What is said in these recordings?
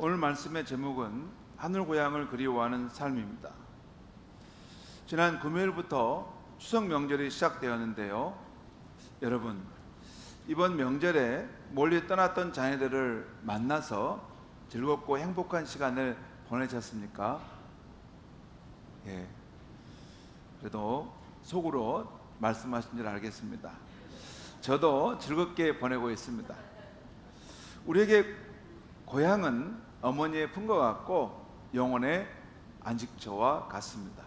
오늘 말씀의 제목은 하늘 고향을 그리워하는 삶입니다. 지난 금요일부터 추석 명절이 시작되었는데요. 여러분, 이번 명절에 멀리 떠났던 자녀들을 만나서 즐겁고 행복한 시간을 보내셨습니까? 예. 그래도 속으로 말씀하신 줄 알겠습니다. 저도 즐겁게 보내고 있습니다. 우리에게 고향은 어머니의 품과 같고 영혼의 안식처와 같습니다.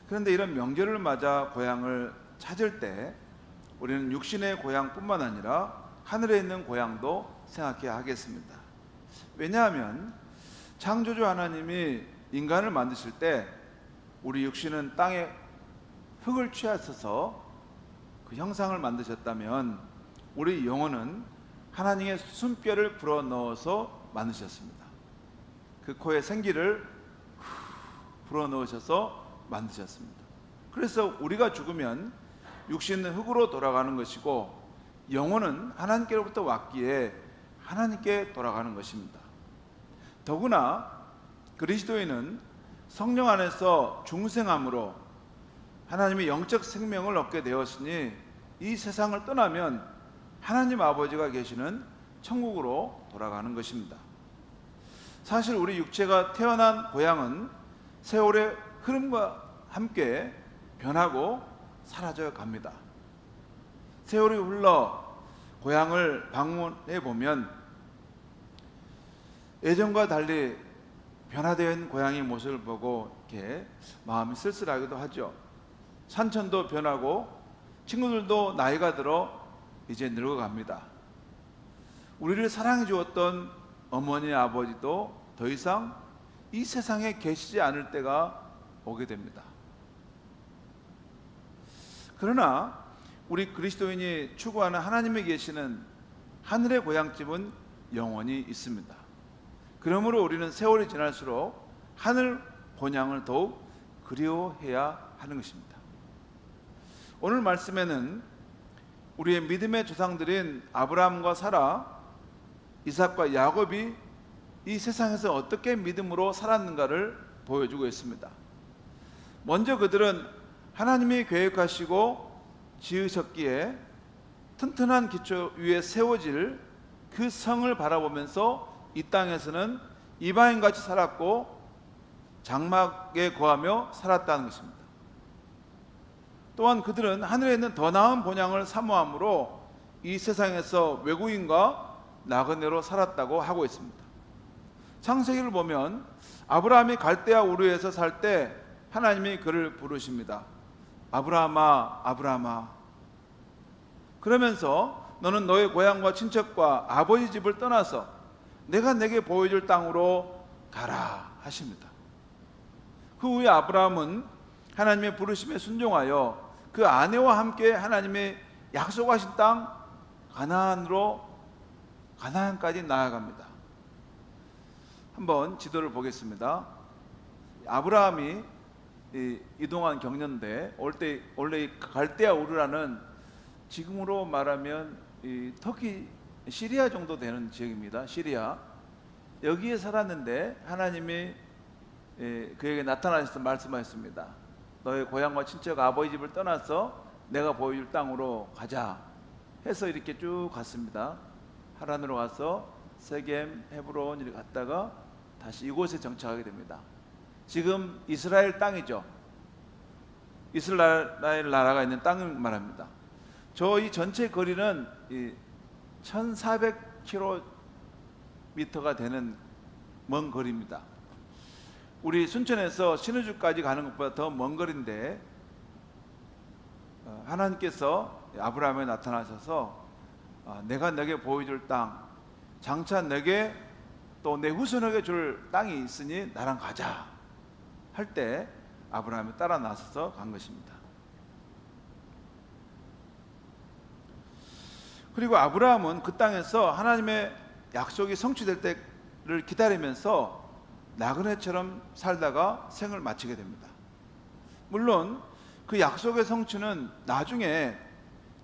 그런데 이런 명절을 맞아 고향을 찾을 때 우리는 육신의 고향뿐만 아니라 하늘에 있는 고향도 생각해야 하겠습니다. 왜냐하면 창조주 하나님이 인간을 만드실 때 우리 육신은 땅에 흙을 취하셔서 그 형상을 만드셨다면 우리 영혼은 하나님의 숨결을 불어넣어서 만드셨습니다. 그 코에 생기를 불어넣으셔서 만드셨습니다. 그래서 우리가 죽으면 육신은 흙으로 돌아가는 것이고 영혼은 하나님께로부터 왔기에 하나님께 돌아가는 것입니다. 더구나 그리스도인은 성령 안에서 중생함으로 하나님의 영적 생명을 얻게 되었으니 이 세상을 떠나면 하나님 아버지가 계시는 천국으로 돌아가는 것입니다. 사실 우리 육체가 태어난 고향은 세월의 흐름과 함께 변하고 사라져 갑니다. 세월이 흘러 고향을 방문해 보면 예전과 달리 변화되어 있는 고향의 모습을 보고 이렇게 마음이 쓸쓸하기도 하죠. 산천도 변하고 친구들도 나이가 들어 이제 늙어갑니다. 우리를 사랑해 주었던 어머니 아버지도 더 이상 이 세상에 계시지 않을 때가 오게 됩니다. 그러나 우리 그리스도인이 추구하는 하나님이 계시는 하늘의 고향집은 영원히 있습니다. 그러므로 우리는 세월이 지날수록 하늘 본향을 더욱 그리워해야 하는 것입니다. 오늘 말씀에는 우리의 믿음의 조상들인 아브라함과 사라, 이삭과 야곱이 이 세상에서 어떻게 믿음으로 살았는가를 보여주고 있습니다. 먼저 그들은 하나님이 계획하시고 지으셨기에 튼튼한 기초 위에 세워질 그 성을 바라보면서 이 땅에서는 이방인같이 살았고 장막에 거하며 살았다는 것입니다. 또한 그들은 하늘에 있는 더 나은 본향을 사모함으로 이 세상에서 외국인과 나그네로 살았다고 하고 있습니다. 창세기를 보면 아브라함이 갈대아 우르에서 살 때 하나님이 그를 부르십니다. 아브라함아, 아브라함아. 그러면서 너는 너의 고향과 친척과 아버지 집을 떠나서 내가 내게 보여줄 땅으로 가라 하십니다. 그 후에 아브라함은 하나님의 부르심에 순종하여 그 아내와 함께 하나님의 약속하신 땅 가나안까지 나아갑니다. 한번 지도를 보겠습니다. 아브라함이 이동한 경년대 원래 이 갈대아 우르라는 지금으로 말하면 터키 시리아 정도 되는 지역입니다. 시리아 여기에 살았는데 하나님이 그에게 나타나셔서 말씀하셨습니다. 너의 고향과 친척 아버지 집을 떠나서 내가 보여줄 땅으로 가자 해서 이렇게 쭉 갔습니다. 하란으로 가서 세겜, 헤브론 이렇게 갔다가 다시 이곳에 정착하게 됩니다. 지금 이스라엘 땅이죠. 이스라엘 나라가 있는 땅을 말합니다. 저 이 전체 거리는 1400km가 되는 먼 거리입니다. 우리 순천에서 신의주까지 가는 것보다 더 먼 거리인데 하나님께서 아브라함에 나타나셔서 내가 너에게 보여줄 땅, 장차 너에게 또 내 후손에게 줄 땅이 있으니 나랑 가자 할 때 아브라함이 따라 나서서 간 것입니다. 그리고 아브라함은 그 땅에서 하나님의 약속이 성취될 때를 기다리면서 나그네처럼 살다가 생을 마치게 됩니다. 물론 그 약속의 성취는 나중에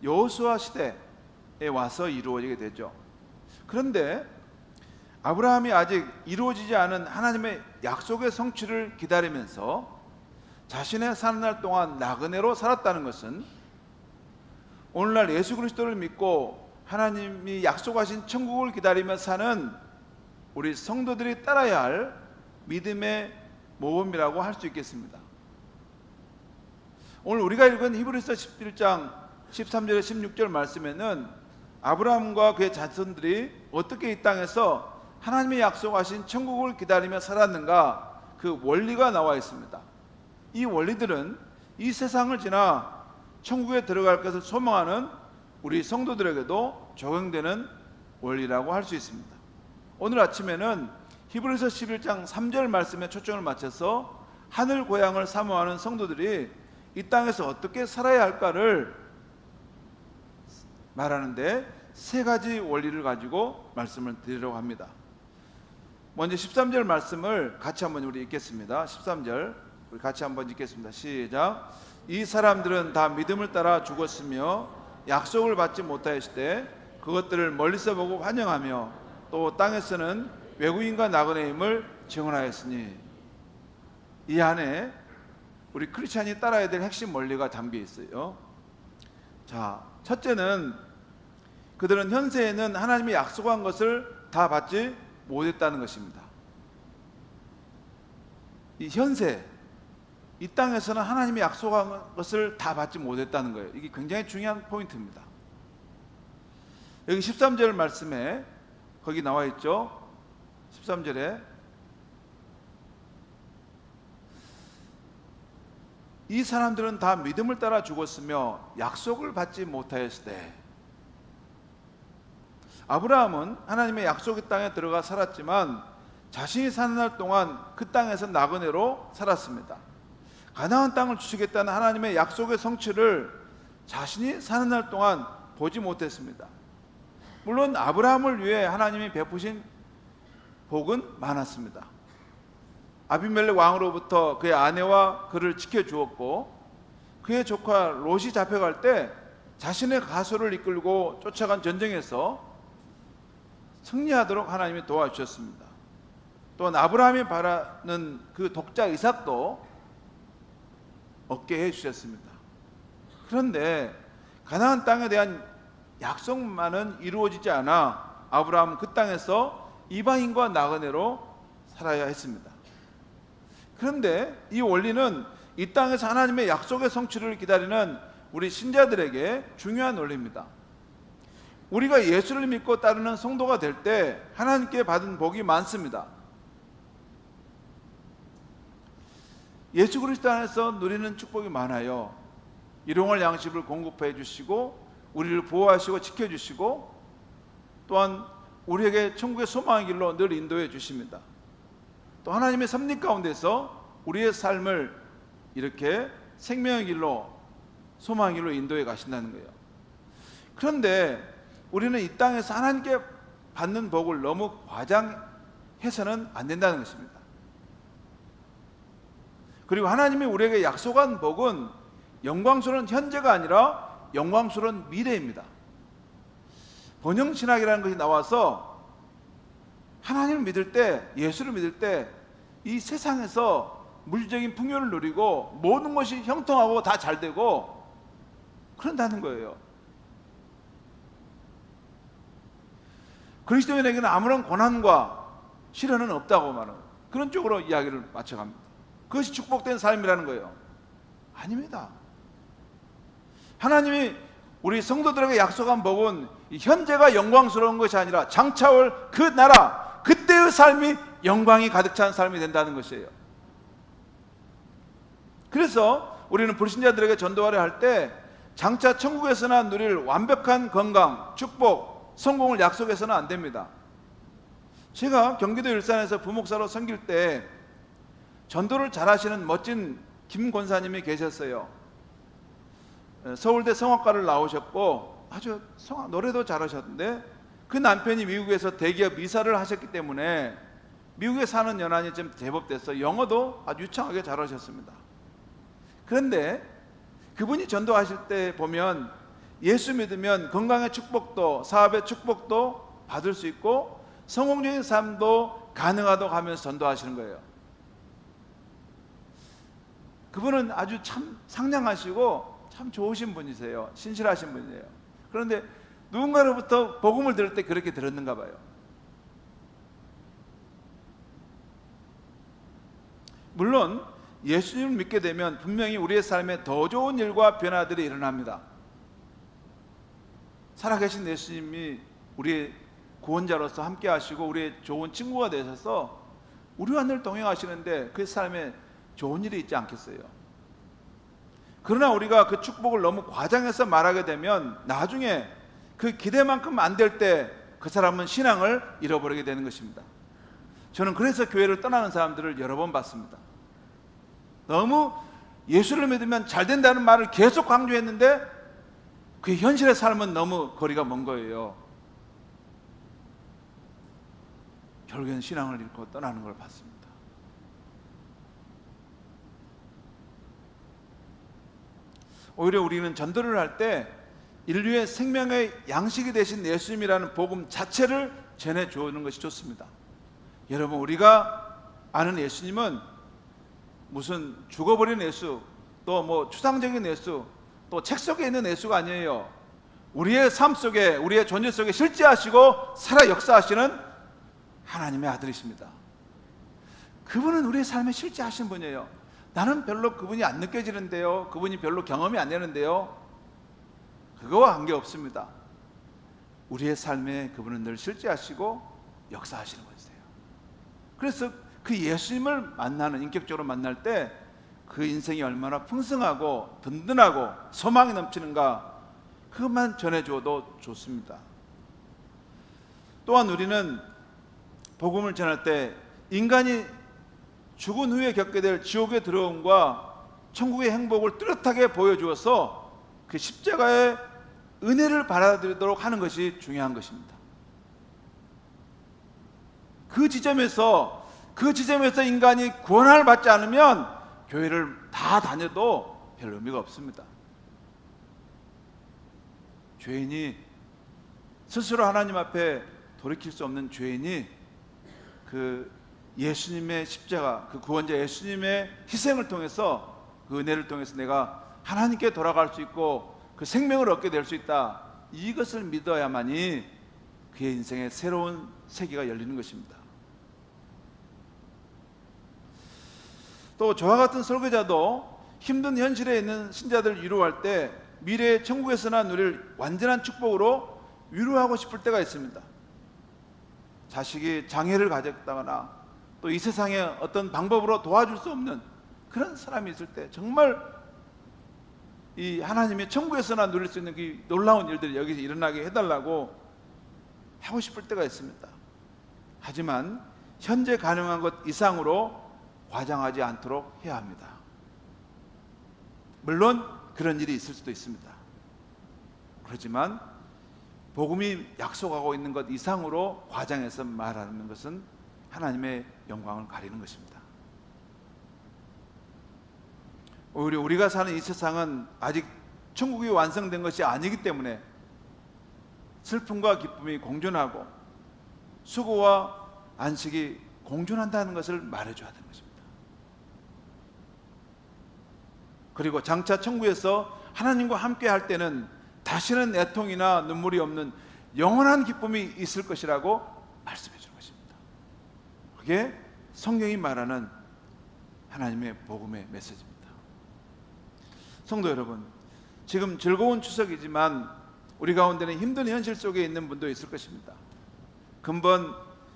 여호수아 시대에 와서 이루어지게 되죠. 그런데 아브라함이 아직 이루어지지 않은 하나님의 약속의 성취를 기다리면서 자신의 사는 날 동안 나그네로 살았다는 것은 오늘날 예수 그리스도를 믿고 하나님이 약속하신 천국을 기다리며 사는 우리 성도들이 따라야 할 믿음의 모범이라고 할 수 있겠습니다. 오늘 우리가 읽은 히브리서 11장 13절에 16절 말씀에는 아브라함과 그의 자손들이 어떻게 이 땅에서 하나님의 약속하신 천국을 기다리며 살았는가, 그 원리가 나와 있습니다. 이 원리들은 이 세상을 지나 천국에 들어갈 것을 소망하는 우리 성도들에게도 적용되는 원리라고 할 수 있습니다. 오늘 아침에는 히브리서 11장 3절 말씀에 초점을 맞춰서 하늘 고향을 사모하는 성도들이 이 땅에서 어떻게 살아야 할까를 말하는데 세 가지 원리를 가지고 말씀을 드리려고 합니다. 먼저 13절 말씀을 같이 한번 우리 읽겠습니다. 13절 우리 같이 한번 읽겠습니다. 시작. 이 사람들은 다 믿음을 따라 죽었으며 약속을 받지 못하였을 때 그것들을 멀리서 보고 환영하며 또 땅에서는 외국인과 나그네임을 증언하였으니. 이 안에 우리 크리스찬이 따라야 될 핵심 원리가 담겨 있어요. 자, 첫째는 그들은 현세에는 하나님이 약속한 것을 다 받지 못했다는 것입니다. 이 현세, 이 땅에서는 하나님이 약속한 것을 다 받지 못했다는 거예요. 이게 굉장히 중요한 포인트입니다. 여기 13절 말씀에 거기 나와 있죠. 13절에 이 사람들은 다 믿음을 따라 죽었으며 약속을 받지 못하였을 때. 아브라함은 하나님의 약속의 땅에 들어가 살았지만 자신이 사는 날 동안 그 땅에서 나그네로 살았습니다. 가나안 땅을 주시겠다는 하나님의 약속의 성취를 자신이 사는 날 동안 보지 못했습니다. 물론 아브라함을 위해 하나님이 베푸신 복은 많았습니다. 아비멜렉 왕으로부터 그의 아내와 그를 지켜주었고, 그의 조카 롯이 잡혀갈 때 자신의 가소를 이끌고 쫓아간 전쟁에서 승리하도록 하나님이 도와주셨습니다. 또한 아브라함이 바라는 그 독자 이삭도 얻게 해주셨습니다. 그런데 가나안 땅에 대한 약속만은 이루어지지 않아 아브라함은 그 땅에서 이방인과 나그네로 살아야 했습니다. 그런데 이 원리는 이 땅에서 하나님의 약속의 성취를 기다리는 우리 신자들에게 중요한 원리입니다. 우리가 예수를 믿고 따르는 성도가 될 때 하나님께 받은 복이 많습니다. 예수 그리스도 안에서 누리는 축복이 많아요. 일용할 양식을 공급해 주시고 우리를 보호하시고 지켜주시고 또한 우리에게 천국의 소망의 길로 늘 인도해 주십니다. 또 하나님의 섭리 가운데서 우리의 삶을 이렇게 생명의 길로 소망의 길로 인도해 가신다는 거예요. 그런데 우리는 이 땅에서 하나님께 받는 복을 너무 과장해서는 안 된다는 것입니다. 그리고 하나님이 우리에게 약속한 복은 영광스러운 현재가 아니라 영광스러운 미래입니다. 번영신학이라는 것이 나와서 하나님을 믿을 때, 예수를 믿을 때 이 세상에서 물질적인 풍요를 누리고 모든 것이 형통하고 다 잘 되고 그런다는 거예요. 그리스도인에게는 아무런 고난과 시련은 없다고 말하는 그런 쪽으로 이야기를 맞춰갑니다. 그것이 축복된 삶이라는 거예요. 아닙니다. 하나님이 우리 성도들에게 약속한 복은 현재가 영광스러운 것이 아니라 장차 올 그 나라, 그때의 삶이 영광이 가득 찬 삶이 된다는 것이에요. 그래서 우리는 불신자들에게 전도하려 할 때 장차 천국에서나 누릴 완벽한 건강, 축복, 성공을 약속해서는 안 됩니다. 제가 경기도 일산에서 부목사로 섬길 때 전도를 잘하시는 멋진 김 권사님이 계셨어요. 서울대 성악과를 나오셨고 아주 노래도 잘하셨는데 그 남편이 미국에서 대기업 이사를 하셨기 때문에 미국에 사는 연한이 좀 제법 됐어요. 영어도 아주 유창하게 잘하셨습니다. 그런데 그분이 전도하실 때 보면 예수 믿으면 건강의 축복도 사업의 축복도 받을 수 있고 성공적인 삶도 가능하다고 하면서 전도하시는 거예요. 그분은 아주 참 상냥하시고 참 좋으신 분이세요. 신실하신 분이에요. 그런데 누군가로부터 복음을 들을 때 그렇게 들었는가 봐요. 물론 예수님을 믿게 되면 분명히 우리의 삶에 더 좋은 일과 변화들이 일어납니다. 살아계신 예수님이 우리의 구원자로서 함께 하시고 우리의 좋은 친구가 되셔서 우리와 늘 동행하시는데 그 삶에 좋은 일이 있지 않겠어요? 그러나 우리가 그 축복을 너무 과장해서 말하게 되면 나중에 그 기대만큼 안 될 때 그 사람은 신앙을 잃어버리게 되는 것입니다. 저는 그래서 교회를 떠나는 사람들을 여러 번 봤습니다. 너무 예수를 믿으면 잘 된다는 말을 계속 강조했는데 그 현실의 삶은 너무 거리가 먼 거예요. 결국엔 신앙을 잃고 떠나는 걸 봤습니다. 오히려 우리는 전도를 할 때 인류의 생명의 양식이 되신 예수님이라는 복음 자체를 전해주는 것이 좋습니다. 여러분, 우리가 아는 예수님은 무슨 죽어버린 예수, 또 뭐 추상적인 예수, 또 책 속에 있는 예수가 아니에요. 우리의 삶 속에, 우리의 존재 속에 실제하시고 살아 역사하시는 하나님의 아들이십니다. 그분은 우리의 삶에 실제하신 분이에요. 나는 별로 그분이 안 느껴지는데요, 그분이 별로 경험이 안 되는데요, 그거와 관계없습니다. 우리의 삶에 그분은 늘 실제하시고 역사하시는 분이세요. 그래서 그 예수님을 만나는, 인격적으로 만날 때 그 인생이 얼마나 풍성하고 든든하고 소망이 넘치는가, 그것만 전해줘도 좋습니다. 또한 우리는 복음을 전할 때 인간이 죽은 후에 겪게 될 지옥의 들어옴과 천국의 행복을 뚜렷하게 보여주어서 그 십자가의 은혜를 받아들이도록 하는 것이 중요한 것입니다. 그 지점에서 인간이 구원을 받지 않으면 교회를 다 다녀도 별 의미가 없습니다. 죄인이, 스스로 하나님 앞에 돌이킬 수 없는 죄인이 그 예수님의 십자가, 그 구원자 예수님의 희생을 통해서, 그 은혜를 통해서 내가 하나님께 돌아갈 수 있고 그 생명을 얻게 될 수 있다, 이것을 믿어야만이 그의 인생에 새로운 세계가 열리는 것입니다. 또 저와 같은 설교자도 힘든 현실에 있는 신자들을 위로할 때 미래의 천국에서나 누릴 완전한 축복으로 위로하고 싶을 때가 있습니다. 자식이 장애를 가졌다거나 또 이 세상에 어떤 방법으로 도와줄 수 없는 그런 사람이 있을 때 정말 이 하나님의 천국에서나 누릴 수 있는 그 놀라운 일들이 여기서 일어나게 해달라고 하고 싶을 때가 있습니다. 하지만 현재 가능한 것 이상으로 과장하지 않도록 해야 합니다. 물론 그런 일이 있을 수도 있습니다. 그렇지만 복음이 약속하고 있는 것 이상으로 과장해서 말하는 것은 하나님의 영광을 가리는 것입니다. 오히려 우리가 사는 이 세상은 아직 천국이 완성된 것이 아니기 때문에 슬픔과 기쁨이 공존하고 수고와 안식이 공존한다는 것을 말해줘야 되는 것입니다. 그리고 장차 천국에서 하나님과 함께 할 때는 다시는 애통이나 눈물이 없는 영원한 기쁨이 있을 것이라고 말씀해 주는 것입니다. 그게 성경이 말하는 하나님의 복음의 메시지입니다. 성도 여러분, 지금 즐거운 추석이지만 우리 가운데는 힘든 현실 속에 있는 분도 있을 것입니다. 근본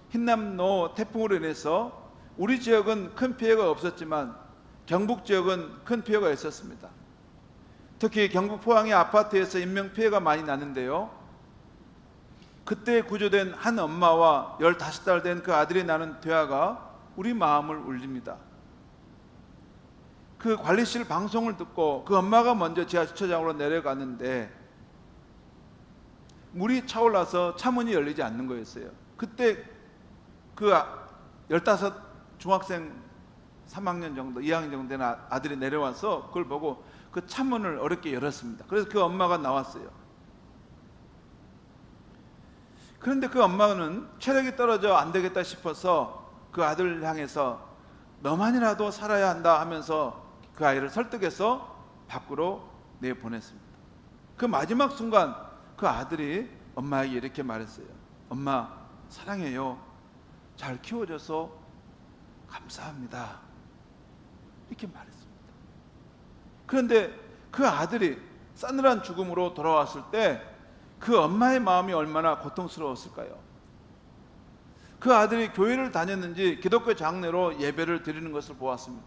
흰남노 태풍으로 인해서 우리 지역은 큰 피해가 없었지만 경북 지역은 큰 피해가 있었습니다. 특히 경북 포항의 아파트에서 인명피해가 많이 났는데요, 그때 구조된 한 엄마와 15살 된 그 아들이 나는 대화가 우리 마음을 울립니다. 그 관리실 방송을 듣고 그 엄마가 먼저 지하 주차장으로 내려갔는데 물이 차올라서 차문이 열리지 않는 거였어요. 그때 그 15 중학생 3학년 정도, 2학년 정도 되는 아들이 내려와서 그걸 보고 그 차문을 어렵게 열었습니다. 그래서 그 엄마가 나왔어요. 그런데 그 엄마는 체력이 떨어져 안 되겠다 싶어서 그 아들을 향해서 너만이라도 살아야 한다 하면서 그 아이를 설득해서 밖으로 내보냈습니다. 그 마지막 순간 그 아들이 엄마에게 이렇게 말했어요. 엄마, 사랑해요. 잘 키워줘서 감사합니다. 이렇게 말했습니다. 그런데 그 아들이 싸늘한 죽음으로 돌아왔을 때 그 엄마의 마음이 얼마나 고통스러웠을까요? 그 아들이 교회를 다녔는지 기독교 장례로 예배를 드리는 것을 보았습니다.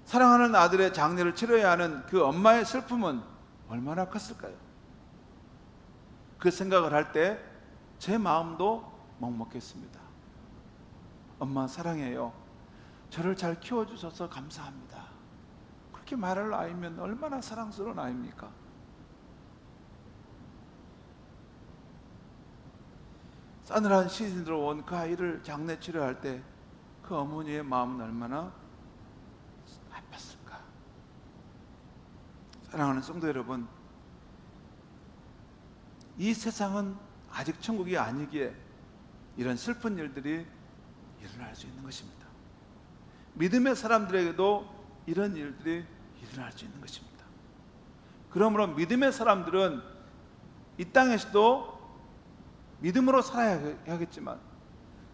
사랑하는 아들의 장례를 치러야 하는 그 엄마의 슬픔은 얼마나 컸을까요? 그 생각을 할 때 제 마음도 먹먹했습니다. 엄마 사랑해요. 저를 잘 키워주셔서 감사합니다. 그렇게 말할 아이면 얼마나 사랑스러운 아이입니까? 싸늘한 시즌으로 온 그 아이를 장례 치료할 때 그 어머니의 마음은 얼마나 아팠을까? 사랑하는 성도 여러분, 이 세상은 아직 천국이 아니기에 이런 슬픈 일들이 일어날 수 있는 것입니다. 믿음의 사람들에게도 이런 일들이 일어날 수 있는 것입니다. 그러므로 믿음의 사람들은 이 땅에서도 믿음으로 살아야겠지만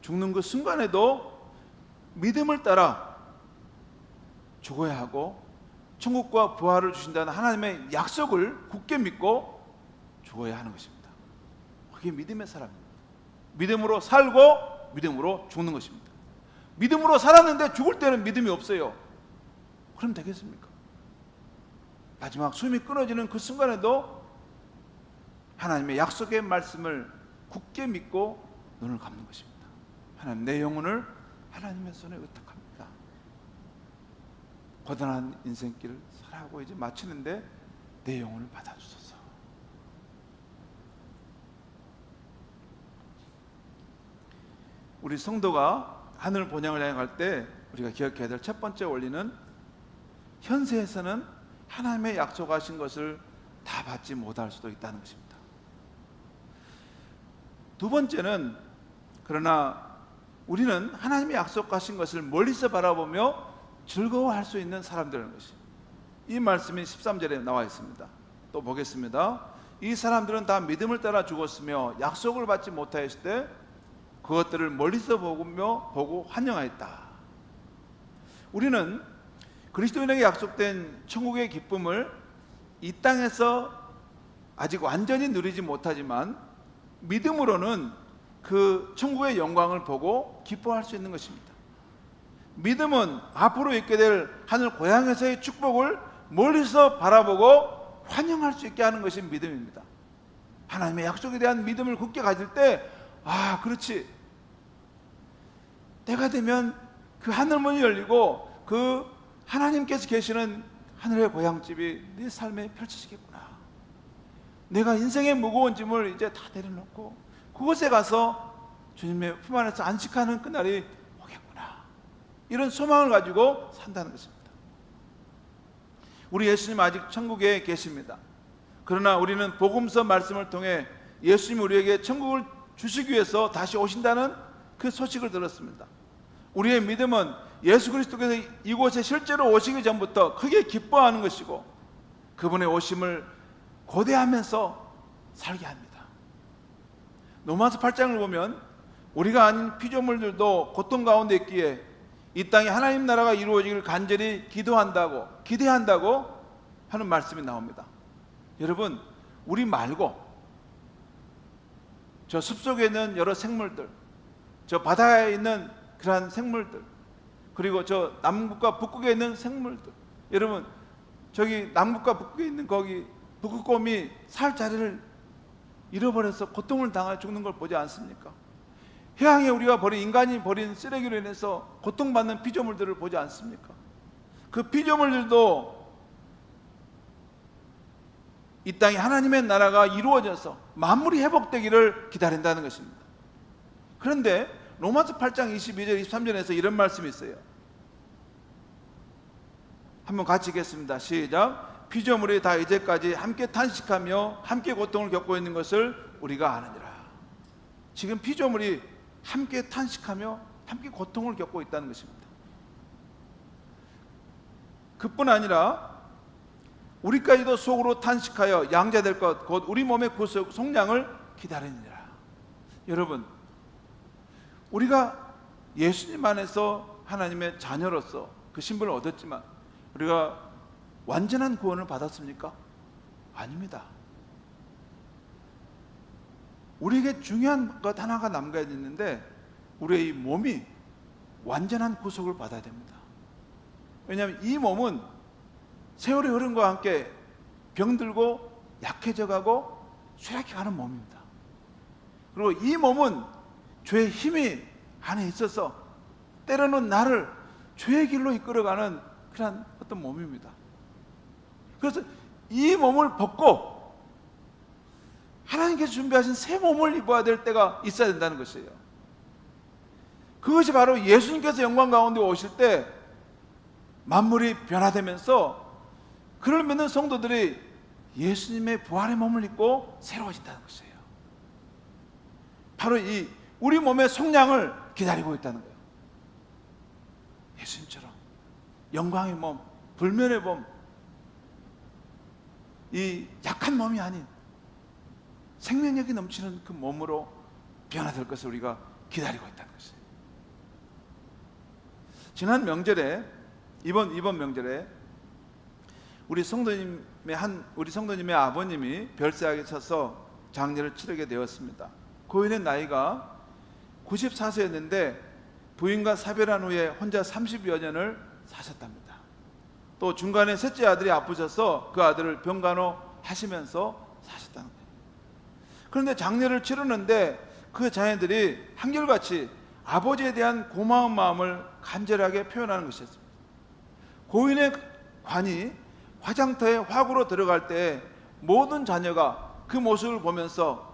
죽는 그 순간에도 믿음을 따라 죽어야 하고 천국과 부활을 주신다는 하나님의 약속을 굳게 믿고 죽어야 하는 것입니다. 그게 믿음의 사람입니다. 믿음으로 살고 믿음으로 죽는 것입니다. 믿음으로 살았는데 죽을 때는 믿음이 없어요. 그럼 되겠습니까? 마지막 숨이 끊어지는 그 순간에도 하나님의 약속의 말씀을 굳게 믿고 눈을 감는 것입니다. 하나님, 내 영혼을 하나님의 손에 의탁합니다. 고단한 인생길을 살아가고 이제 마치는데 내 영혼을 받아주소서. 우리 성도가 하늘 본향을 향해 갈 때 우리가 기억해야 될 첫 번째 원리는 현세에서는 하나님의 약속하신 것을 다 받지 못할 수도 있다는 것입니다. 두 번째는, 그러나 우리는 하나님의 약속하신 것을 멀리서 바라보며 즐거워할 수 있는 사람들이라는 것이, 이 말씀이 13절에 나와 있습니다. 또 보겠습니다. 이 사람들은 다 믿음을 따라 죽었으며 약속을 받지 못하였을 때 그것들을 멀리서 보고 환영하였다. 우리는 그리스도인에게 약속된 천국의 기쁨을 이 땅에서 아직 완전히 누리지 못하지만 믿음으로는 그 천국의 영광을 보고 기뻐할 수 있는 것입니다. 믿음은 앞으로 있게 될 하늘 고향에서의 축복을 멀리서 바라보고 환영할 수 있게 하는 것이 믿음입니다. 하나님의 약속에 대한 믿음을 굳게 가질 때, 아, 그렇지, 때가 되면 그 하늘문이 열리고 그 하나님께서 계시는 하늘의 고향집이 내 삶에 펼쳐지겠구나. 내가 인생의 무거운 짐을 이제 다 내려놓고 그곳에 가서 주님의 품 안에서 안식하는 그날이 오겠구나. 이런 소망을 가지고 산다는 것입니다. 우리 예수님 아직 천국에 계십니다. 그러나 우리는 복음서 말씀을 통해 예수님이 우리에게 천국을 주시기 위해서 다시 오신다는 그 소식을 들었습니다. 우리의 믿음은 예수 그리스도께서 이곳에 실제로 오시기 전부터 크게 기뻐하는 것이고 그분의 오심을 고대하면서 살게 합니다. 로마서 8장을 보면 우리가 아닌 피조물들도 고통 가운데 있기에 이 땅에 하나님 나라가 이루어지기를 간절히 기대한다고 하는 말씀이 나옵니다. 여러분, 우리 말고 저 숲속에 있는 여러 생물들, 저 바다에 있는 그러한 생물들, 그리고 저 남극과 북극에 있는 생물들, 여러분, 저기 남극과 북극에 있는 거기 북극곰이 살 자리를 잃어버려서 고통을 당하여 죽는 걸 보지 않습니까? 해양에 우리가 인간이 버린 쓰레기로 인해서 고통받는 피조물들을 보지 않습니까? 그 피조물들도 이 땅에 하나님의 나라가 이루어져서 만물이 회복되기를 기다린다는 것입니다. 그런데 로마서 8장 22절 23절에서 이런 말씀이 있어요. 한번 같이 읽겠습니다. 시작. 피조물이 다 이제까지 함께 탄식하며 함께 고통을 겪고 있는 것을 우리가 아느니라. 지금 피조물이 함께 탄식하며 함께 고통을 겪고 있다는 것입니다. 그뿐 아니라 우리까지도 속으로 탄식하여 양자될 것 곧 우리 몸의 구속 속량을 기다리느니라. 여러분, 우리가 예수님 안에서 하나님의 자녀로서 그 신분을 얻었지만 우리가 완전한 구원을 받았습니까? 아닙니다. 우리에게 중요한 것 하나가 남겨야 있는데 우리의 이 몸이 완전한 구속을 받아야 됩니다. 왜냐하면 이 몸은 세월의 흐름과 함께 병들고 약해져가고 쇠약해가는 몸입니다. 그리고 이 몸은 죄의 힘이 안에 있어서 때로는 나를 죄의 길로 이끌어가는 그런 어떤 몸입니다. 그래서 이 몸을 벗고 하나님께서 준비하신 새 몸을 입어야 될 때가 있어야 된다는 것이에요. 그것이 바로 예수님께서 영광 가운데 오실 때 만물이 변화되면서 그를 믿는 성도들이 예수님의 부활의 몸을 입고 새로워진다는 것이에요. 바로 이 우리 몸의 속량을 기다리고 있다는 거예요. 예수님처럼 영광의 몸, 불면의 몸, 이 약한 몸이 아닌 생명력이 넘치는 그 몸으로 변화될 것을 우리가 기다리고 있다는 것이에요. 지난 명절에 이번 명절에 우리 성도님의 아버님이 별세하게 쳐서 장례를 치르게 되었습니다. 고인의 나이가 94세였는데 부인과 사별한 후에 혼자 30여 년을 사셨답니다. 또 중간에 셋째 아들이 아프셔서 그 아들을 병간호 하시면서 사셨다는 거예요. 그런데 장례를 치르는데 그 자녀들이 한결같이 아버지에 대한 고마운 마음을 간절하게 표현하는 것이었습니다. 고인의 관이 화장터에 화구로 들어갈 때 모든 자녀가 그 모습을 보면서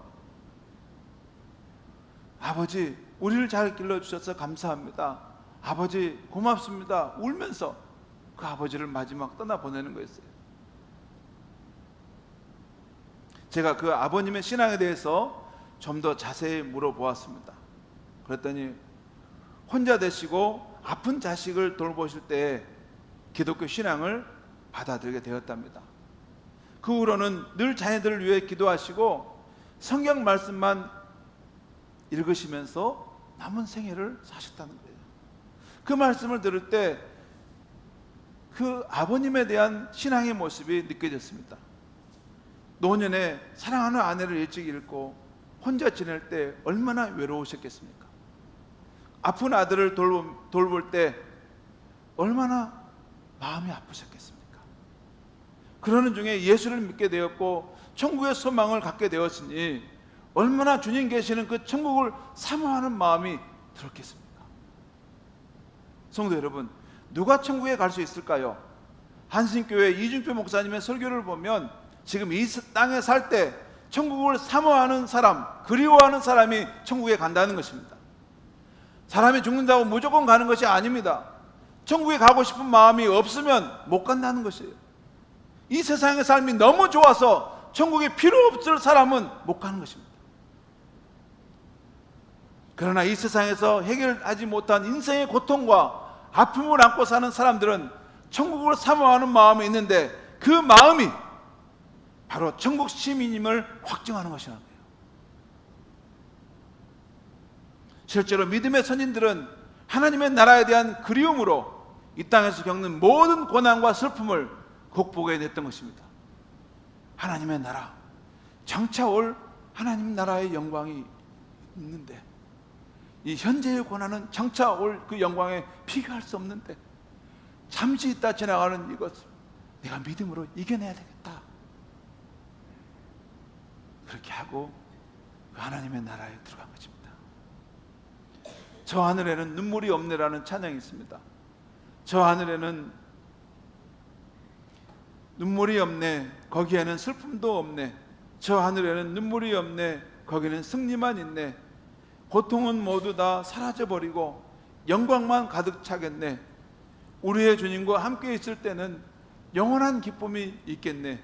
아버지 우리를 잘 길러주셔서 감사합니다, 아버지 고맙습니다 울면서 그 아버지를 마지막 떠나보내는 거였어요. 제가 그 아버님의 신앙에 대해서 좀 더 자세히 물어보았습니다. 그랬더니 혼자 되시고 아픈 자식을 돌보실 때 기독교 신앙을 받아들이게 되었답니다. 그 후로는 늘 자녀들을 위해 기도하시고 성경 말씀만 읽으시면서 남은 생애를 사셨다는 거예요. 그 말씀을 들을 때 그 아버님에 대한 신앙의 모습이 느껴졌습니다. 노년에 사랑하는 아내를 일찍 잃고 혼자 지낼 때 얼마나 외로우셨겠습니까? 아픈 아들을 돌볼 때 얼마나 마음이 아프셨겠습니까? 그러는 중에 예수를 믿게 되었고 천국의 소망을 갖게 되었으니 얼마나 주님 계시는 그 천국을 사모하는 마음이 들었겠습니까? 성도 여러분, 누가 천국에 갈 수 있을까요? 한신교회 이중표 목사님의 설교를 보면 지금 이 땅에 살 때 천국을 사모하는 사람, 그리워하는 사람이 천국에 간다는 것입니다. 사람이 죽는다고 무조건 가는 것이 아닙니다. 천국에 가고 싶은 마음이 없으면 못 간다는 것이에요. 이 세상의 삶이 너무 좋아서 천국에 필요 없을 사람은 못 가는 것입니다. 그러나 이 세상에서 해결하지 못한 인생의 고통과 아픔을 안고 사는 사람들은 천국을 사모하는 마음이 있는데 그 마음이 바로 천국 시민임을 확증하는 것이라는 거예요. 실제로 믿음의 선인들은 하나님의 나라에 대한 그리움으로 이 땅에서 겪는 모든 고난과 슬픔을 극복해냈던 것입니다. 하나님의 나라, 장차 올 하나님 나라의 영광이 있는데 이 현재의 고난은 장차 올 그 영광에 비교할 수 없는데 잠시 있다 지나가는 이것을 내가 믿음으로 이겨내야 되겠다. 그렇게 하고 그 하나님의 나라에 들어간 것입니다. 저 하늘에는 눈물이 없네라는 찬양이 있습니다. 저 하늘에는 눈물이 없네, 거기에는 슬픔도 없네. 저 하늘에는 눈물이 없네, 거기는 승리만 있네. 고통은 모두 다 사라져버리고 영광만 가득 차겠네. 우리의 주님과 함께 있을 때는 영원한 기쁨이 있겠네.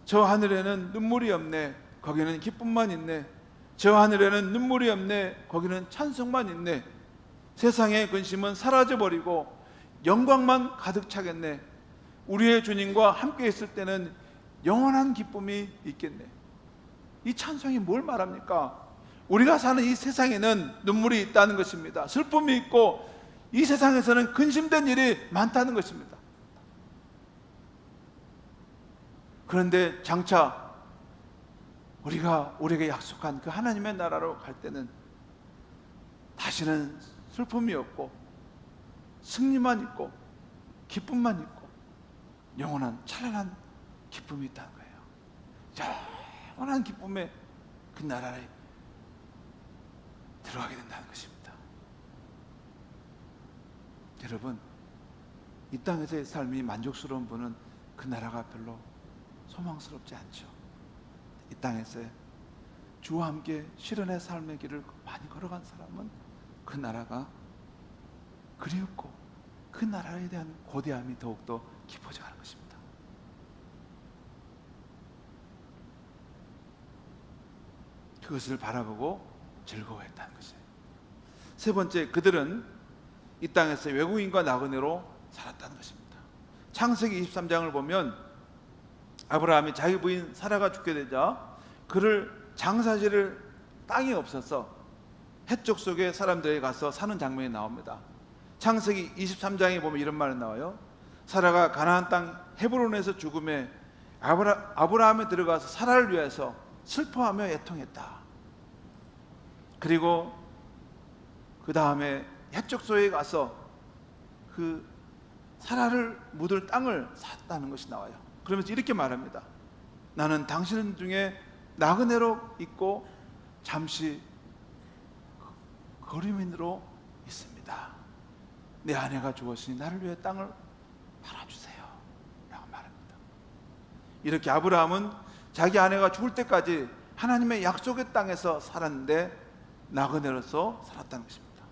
저 하늘에는 눈물이 없네, 거기는 기쁨만 있네. 저 하늘에는 눈물이 없네, 거기는 찬송만 있네. 세상의 근심은 사라져버리고 영광만 가득 차겠네. 우리의 주님과 함께 있을 때는 영원한 기쁨이 있겠네. 이 찬송이 뭘 말합니까? 우리가 사는 이 세상에는 눈물이 있다는 것입니다. 슬픔이 있고 이 세상에서는 근심된 일이 많다는 것입니다. 그런데 장차 우리에게 약속한 그 하나님의 나라로 갈 때는 다시는 슬픔이 없고 승리만 있고 기쁨만 있고 영원한 찬란한 기쁨이 있다는 거예요. 영원한 기쁨의 그 나라에 들어가게 된다는 것입니다. 여러분, 이 땅에서의 삶이 만족스러운 분은 그 나라가 별로 소망스럽지 않죠. 이 땅에서 주와 함께 실현의 삶의 길을 많이 걸어간 사람은 그 나라가 그리웠고 그 나라에 대한 고대함이 더욱더 깊어져 가는 것입니다. 그것을 바라보고 즐거워했다는 것이에요. 세 번째, 그들은 이 땅에서 외국인과 나그네로 살았다는 것입니다. 창세기 23장을 보면 아브라함이 자기 부인 사라가 죽게 되자 그를 장사지를 땅이 없어서 해쪽 속의 사람들에게 가서 사는 장면이 나옵니다. 창세기 23장에 보면 이런 말이 나와요. 사라가 가나안 땅 헤브론에서 죽음에 아브라함이 들어가서 사라를 위해서 슬퍼하며 애통했다. 그리고 그 다음에 해쪽 소에 가서 그 사라를 묻을 땅을 샀다는 것이 나와요. 그러면서 이렇게 말합니다. 나는 당신 중에 나그네로 있고 잠시 거류민으로 있습니다. 내 아내가 죽었으니 나를 위해 땅을 팔아주세요 라고 말합니다. 이렇게 아브라함은 자기 아내가 죽을 때까지 하나님의 약속의 땅에서 살았는데 나그네로서 살았다는 것입니다.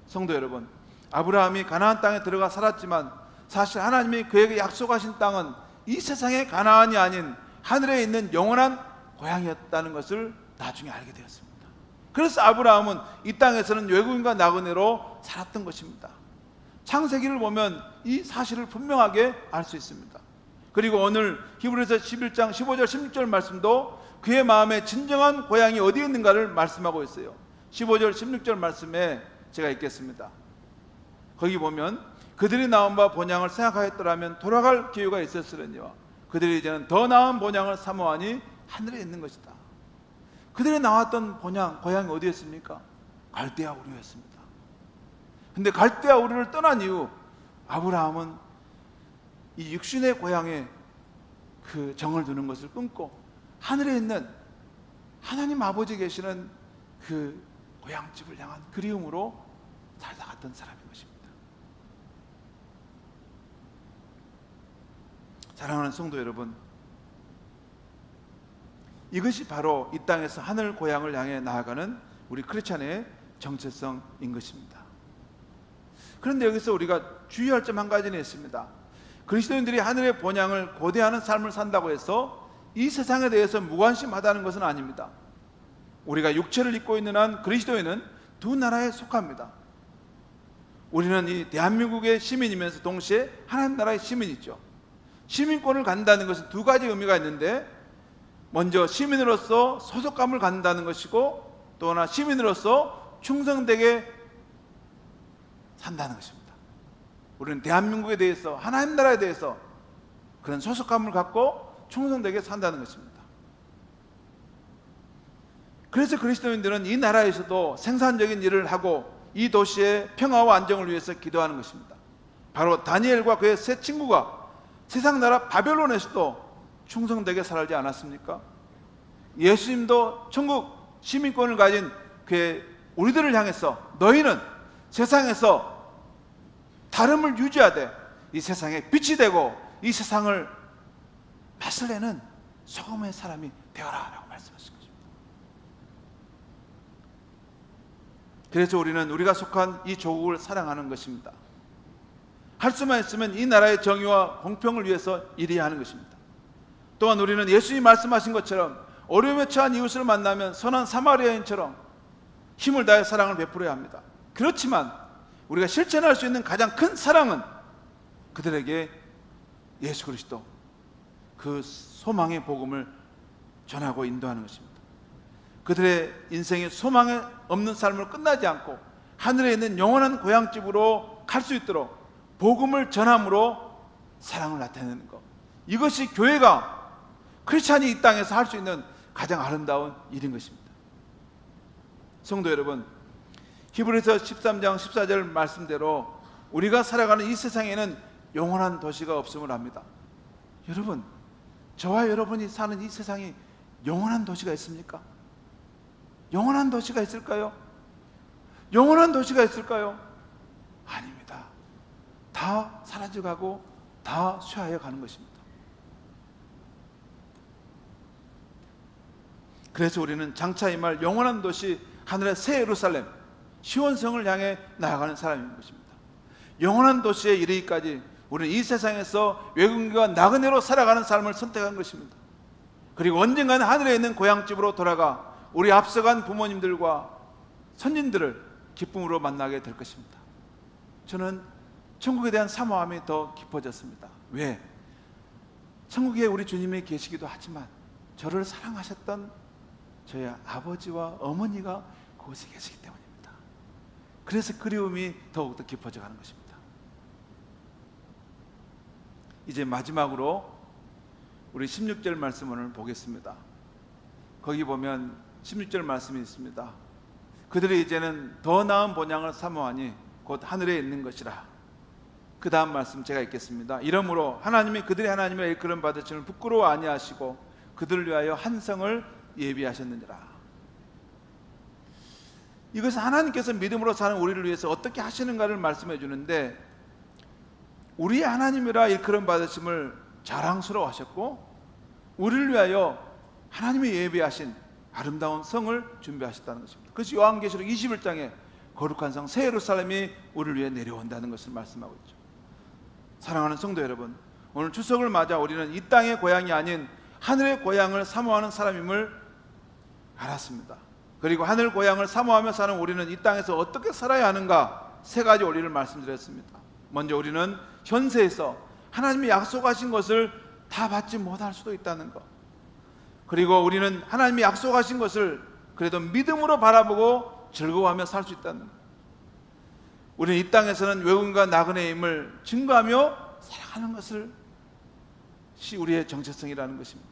성도 여러분, 아브라함이 가나안 땅에 들어가 살았지만 사실 하나님이 그에게 약속하신 땅은 이 세상의 가나안이 아닌 하늘에 있는 영원한 고향이었다는 것을 나중에 알게 되었습니다. 그래서 아브라함은 이 땅에서는 외국인과 나그네로 살았던 것입니다. 창세기를 보면 이 사실을 분명하게 알 수 있습니다. 그리고 오늘 히브리서 11장 15절 16절 말씀도 그의 마음의 진정한 고향이 어디에 있는가를 말씀하고 있어요. 15절 16절 말씀에 제가 읽겠습니다. 거기 보면 그들이 나온 바 본향을 생각하였더라면 돌아갈 기회가 있었으려니와 그들이 이제는 더 나은 본향을 사모하니 하늘에 있는 것이다. 그들이 나왔던 본향, 고향이 어디였습니까? 갈대아 우르였습니다. 근데 갈대아 우르를 떠난 이후 아브라함은 이 육신의 고향에 그 정을 두는 것을 끊고 하늘에 있는 하나님 아버지 계시는 그 고향집을 향한 그리움으로 살다 갔던 사람인 것입니다. 사랑하는 성도 여러분, 이것이 바로 이 땅에서 하늘 고향을 향해 나아가는 우리 크리스찬의 정체성인 것입니다. 그런데 여기서 우리가 주의할 점 한 가지는 있습니다. 그리스도인들이 하늘의 본향을 고대하는 삶을 산다고 해서 이 세상에 대해서 무관심하다는 것은 아닙니다. 우리가 육체를 입고 있는 한 그리스도인은 두 나라에 속합니다. 우리는 이 대한민국의 시민이면서 동시에 하나님 나라의 시민이죠. 시민권을 갖는다는 것은 두 가지 의미가 있는데, 먼저 시민으로서 소속감을 갖는다는 것이고 또 하나 시민으로서 충성되게 산다는 것입니다. 우리는 대한민국에 대해서, 하나님 나라에 대해서 그런 소속감을 갖고 충성되게 산다는 것입니다. 그래서 그리스도인들은 이 나라에서도 생산적인 일을 하고 이 도시의 평화와 안정을 위해서 기도하는 것입니다. 바로 다니엘과 그의 세 친구가 세상 나라 바벨론에서도 충성되게 살지 않았습니까? 예수님도 천국 시민권을 가진 그의 우리들을 향해서 너희는 세상에서 다름을 유지하되 이 세상에 빛이 되고 이 세상을 맛을 내는 소금의 사람이 되어라 라고 말씀하신 것입니다. 그래서 우리는 우리가 속한 이 조국을 사랑하는 것입니다. 할 수만 있으면 이 나라의 정의와 공평을 위해서 일해야 하는 것입니다. 또한 우리는 예수님이 말씀하신 것처럼 어려움에 처한 이웃을 만나면 선한 사마리아인처럼 힘을 다해 사랑을 베풀어야 합니다. 그렇지만 우리가 실천할 수 있는 가장 큰 사랑은 그들에게 예수 그리스도, 그 소망의 복음을 전하고 인도하는 것입니다. 그들의 인생의 소망에 없는 삶을 끝나지 않고 하늘에 있는 영원한 고향집으로 갈 수 있도록 복음을 전함으로 사랑을 나타내는 것, 이것이 교회가, 크리스찬이 이 땅에서 할 수 있는 가장 아름다운 일인 것입니다. 성도 여러분, 히브리서 13장 14절 말씀대로 우리가 살아가는 이 세상에는 영원한 도시가 없음을 압니다. 여러분, 저와 여러분이 사는 이 세상에 영원한 도시가 있습니까? 영원한 도시가 있을까요? 영원한 도시가 있을까요? 아닙니다. 다 사라져가고 다 쇠하여 가는 것입니다. 그래서 우리는 장차 임할 영원한 도시, 하늘의 새 예루살렘, 시온성을 향해 나아가는 사람인 것입니다. 영원한 도시에 이르기까지 우리는 이 세상에서 외국인과 나그네로 살아가는 삶을 선택한 것입니다. 그리고 언젠가는 하늘에 있는 고향집으로 돌아가 우리 앞서간 부모님들과 선진들을 기쁨으로 만나게 될 것입니다. 저는 천국에 대한 사모함이 더 깊어졌습니다. 왜? 천국에 우리 주님이 계시기도 하지만 저를 사랑하셨던 저의 아버지와 어머니가 그곳에 계시기 때문입니다. 그래서 그리움이 더욱더 깊어져 가는 것입니다. 이제 마지막으로 우리 16절 말씀을 보겠습니다. 거기 보면 16절 말씀이 있습니다. 그들이 이제는 더 나은 본향을 사모하니 곧 하늘에 있는 것이라. 그 다음 말씀 제가 읽겠습니다. 이러므로 하나님이 그들의 하나님을 일컬음 받으심을 부끄러워 아니하시고 그들을 위하여 한 성을 예비하셨느니라. 이것은 하나님께서 믿음으로 사는 우리를 위해서 어떻게 하시는가를 말씀해 주는데, 우리의 하나님이라 일컬음 받으심을 자랑스러워 하셨고 우리를 위하여 하나님이 예비하신 아름다운 성을 준비하셨다는 것입니다. 그것이 요한계시록 21장에 거룩한 성 새 예루살렘이 우리를 위해 내려온다는 것을 말씀하고 있죠. 사랑하는 성도 여러분, 오늘 추석을 맞아 우리는 이 땅의 고향이 아닌 하늘의 고향을 사모하는 사람임을 알았습니다. 그리고 하늘 고향을 사모하며 사는 우리는 이 땅에서 어떻게 살아야 하는가, 세 가지 원리를 말씀드렸습니다. 먼저 우리는 현세에서 하나님이 약속하신 것을 다 받지 못할 수도 있다는 것, 그리고 우리는 하나님이 약속하신 것을 그래도 믿음으로 바라보고 즐거워하며 살 수 있다는 것, 우리는 이 땅에서는 외국인과 나그네임을 증거하며 살아가는 것을 우리의 정체성이라는 것입니다.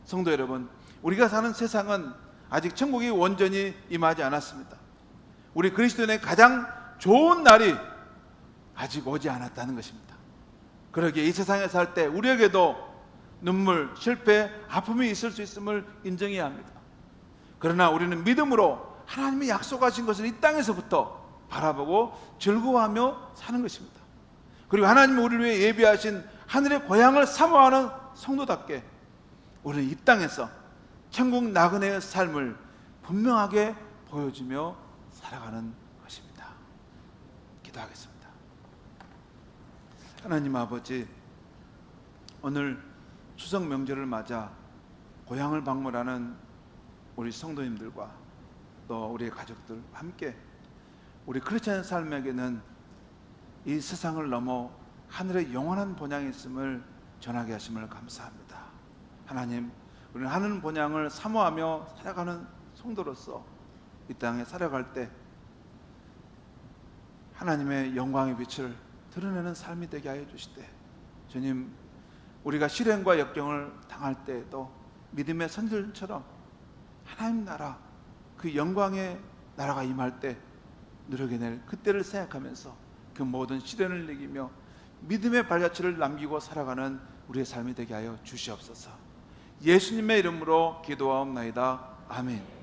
성도 여러분, 우리가 사는 세상은 아직 천국이 온전히 임하지 않았습니다. 우리 그리스도인의 가장 좋은 날이 아직 오지 않았다는 것입니다. 그러기에 이 세상에 살 때 우리에게도 눈물, 실패, 아픔이 있을 수 있음을 인정해야 합니다. 그러나 우리는 믿음으로 하나님이 약속하신 것을 이 땅에서부터 바라보고 즐거워하며 사는 것입니다. 그리고 하나님이 우리를 위해 예비하신 하늘의 고향을 사모하는 성도답게 우리는 이 땅에서 천국 나그네의 삶을 분명하게 보여주며 살아가는 것입니다. 기도하겠습니다. 하나님 아버지, 오늘 추석 명절을 맞아 고향을 방문하는 우리 성도님들과 또 우리의 가족들 함께 우리 크리스찬 삶에게는 이 세상을 넘어 하늘의 영원한 본향이 있음을 전하게 하심을 감사합니다. 하나님, 우리는 하늘 본향을 사모하며 살아가는 성도로서 이 땅에 살아갈 때 하나님의 영광의 빛을 드러내는 삶이 되게 하여 주시되, 주님, 우리가 시련과 역경을 당할 때에도 믿음의 선들처럼 하나님 나라, 그 영광의 나라가 임할 때 누려낼 그때를 생각하면서 그 모든 시련을 이기며 믿음의 발자취를 남기고 살아가는 우리의 삶이 되게 하여 주시옵소서. 예수님의 이름으로 기도하옵나이다. 아멘.